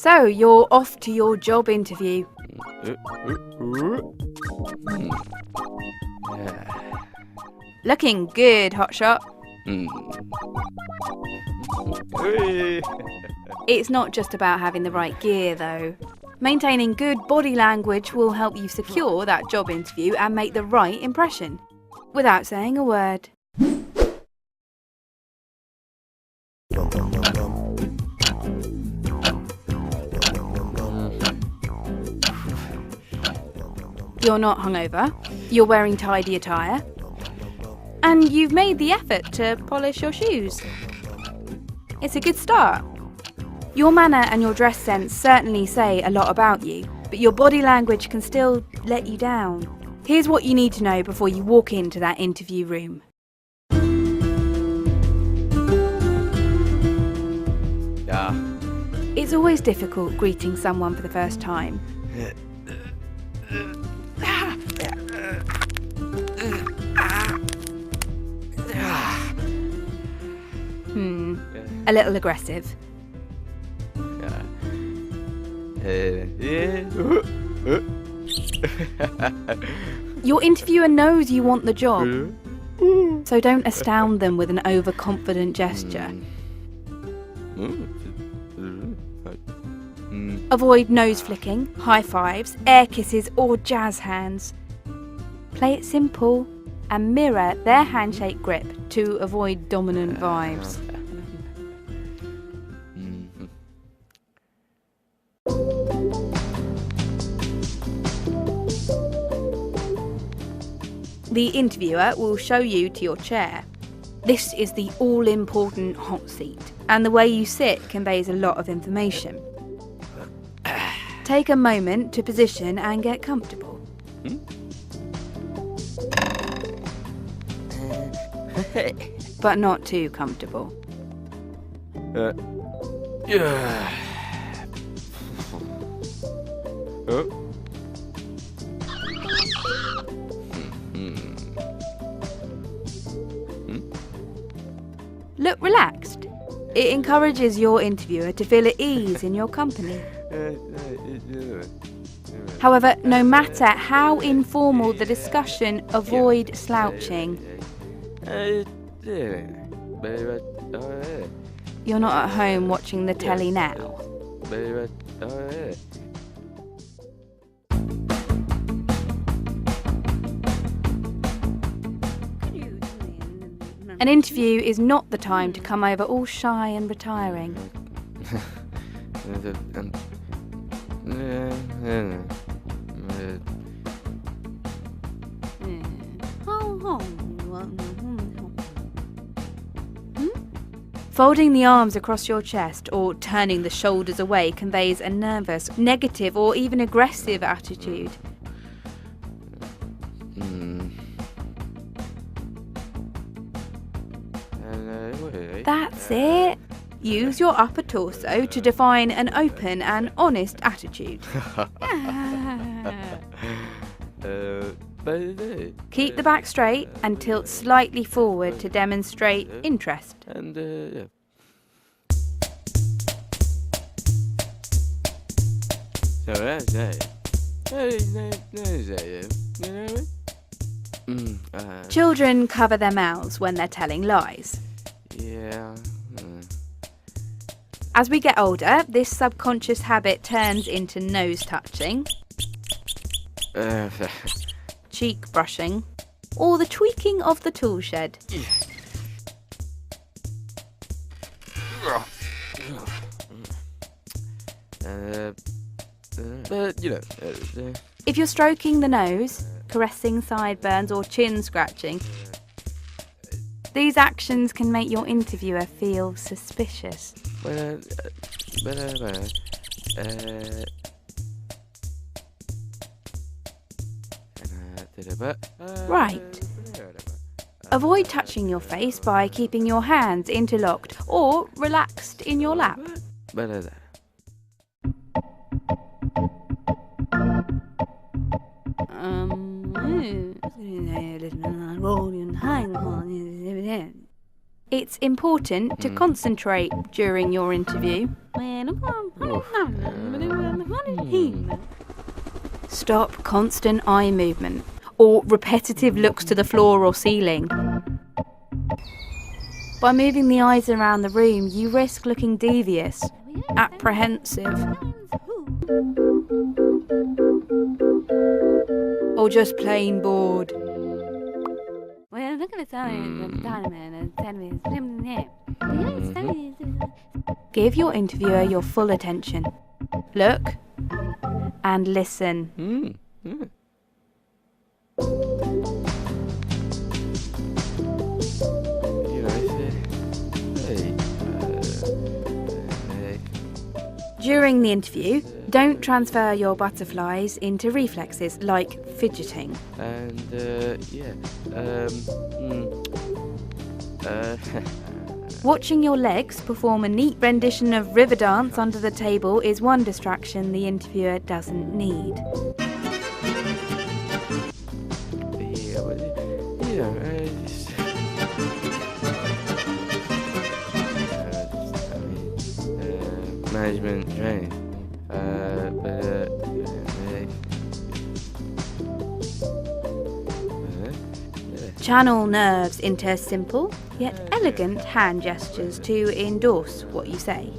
So, you're off to your job interview. Looking good, hotshot. It's not just about having the right gear, though. Maintaining good body language will help you secure that job interview and make the right impression, without saying a word. You're not hungover, you're wearing tidy attire, and you've made the effort to polish your shoes. It's a good start. Your manner and your dress sense certainly say a lot about you, but your body language can still let you down. Here's what you need to know before you walk into that interview room. It's always difficult greeting someone for the first time. A little aggressive. Your interviewer knows you want the job, so don't astound them with an overconfident gesture. Avoid nose flicking, high fives, air kisses or jazz hands. Play it simple and mirror their handshake grip to avoid dominant vibes. The interviewer will show you to your chair. This is the all-important hot seat, and the way you sit conveys a lot of information. Take a moment to position and get comfortable. But not too comfortable. Look relaxed. It encourages your interviewer to feel at ease in your company. However, no matter how informal the discussion, avoid slouching. You're not at home watching the telly now. An interview is not the time to come over all shy and retiring. Folding the arms across your chest or turning the shoulders away conveys a nervous, negative or even aggressive attitude. That's it. Use your upper torso to define an open and honest attitude. Keep the back straight and tilt slightly forward to demonstrate interest. Children cover their mouths when they're telling lies. As we get older, this subconscious habit turns into nose touching, cheek brushing, or the tweaking of the tool shed. If you're stroking the nose, caressing sideburns or chin scratching, these actions can make your interviewer feel suspicious. Right. Avoid touching your face by keeping your hands interlocked or relaxed in your lap. It's important to concentrate during your interview. Stop constant eye movement or repetitive looks to the floor or ceiling. By moving the eyes around the room, you risk looking devious, apprehensive, or just plain bored. Give your interviewer your full attention. Look and listen. During the interview, don't transfer your butterflies into reflexes like fidgeting. Watching your legs perform a neat rendition of river dance under the table is one distraction the interviewer doesn't need. Management training. Channel nerves into simple yet elegant hand gestures to endorse what you say.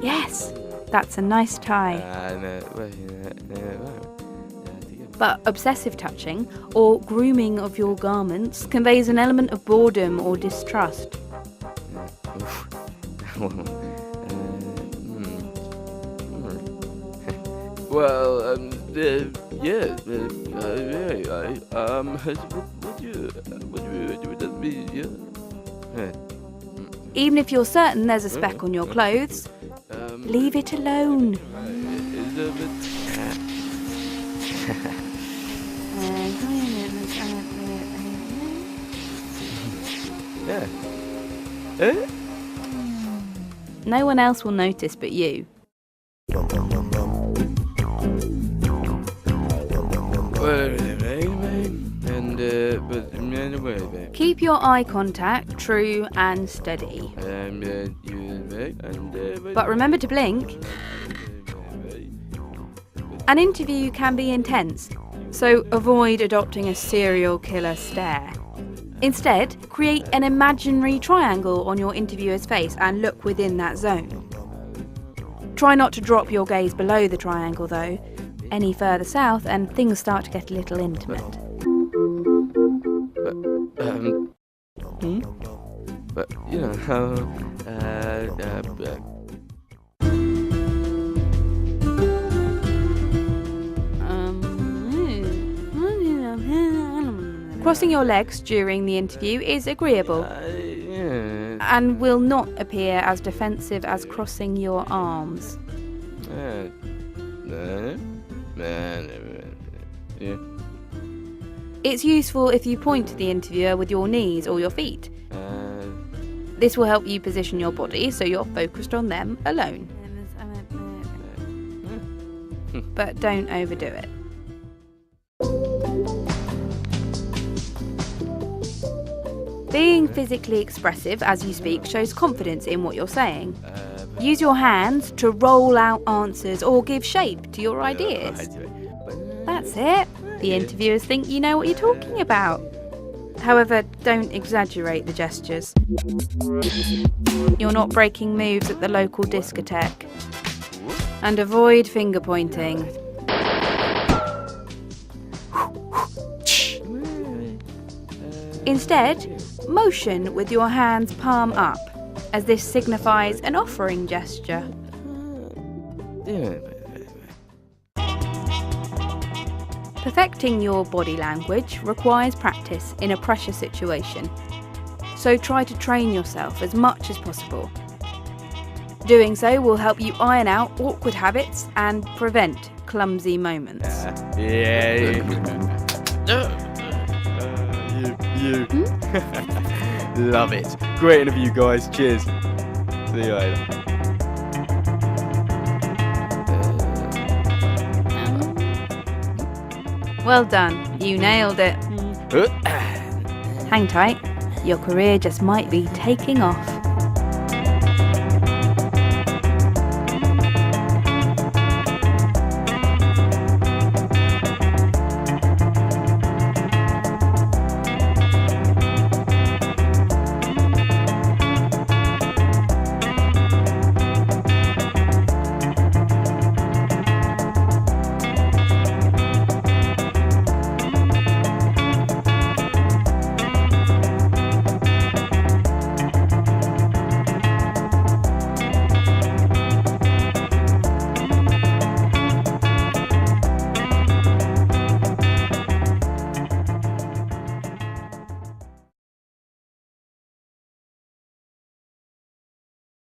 Yes, that's a nice tie. But obsessive touching or grooming of your garments conveys an element of boredom or distrust. Even if you're certain there's a speck on your clothes, leave it alone. No one else will notice but you. Keep your eye contact true and steady. But remember to blink. An interview can be intense, so avoid adopting a serial killer stare. Instead, create an imaginary triangle on your interviewer's face and look within that zone. Try not to drop your gaze below the triangle though. Any further south and things start to get a little intimate. But you know how Crossing your legs during the interview is agreeable and will not appear as defensive as crossing your arms. It's useful if you point to the interviewer with your knees or your feet. This will help you position your body so you're focused on them alone. But don't overdo it. Being physically expressive as you speak shows confidence in what you're saying. Use your hands to roll out answers or give shape to your ideas. That's it. The interviewers think you know what you're talking about. However, don't exaggerate the gestures. You're not breaking moves at the local discotheque. And avoid finger pointing. Instead, motion with your hands palm up, as this signifies an offering gesture. Perfecting your body language requires practice in a pressure situation, so try to train yourself as much as possible. Doing so will help you iron out awkward habits and prevent clumsy moments. Love it. Great interview, guys. Cheers. 強いな。Well done. You nailed it. Hang tight. Your career just might be taking off.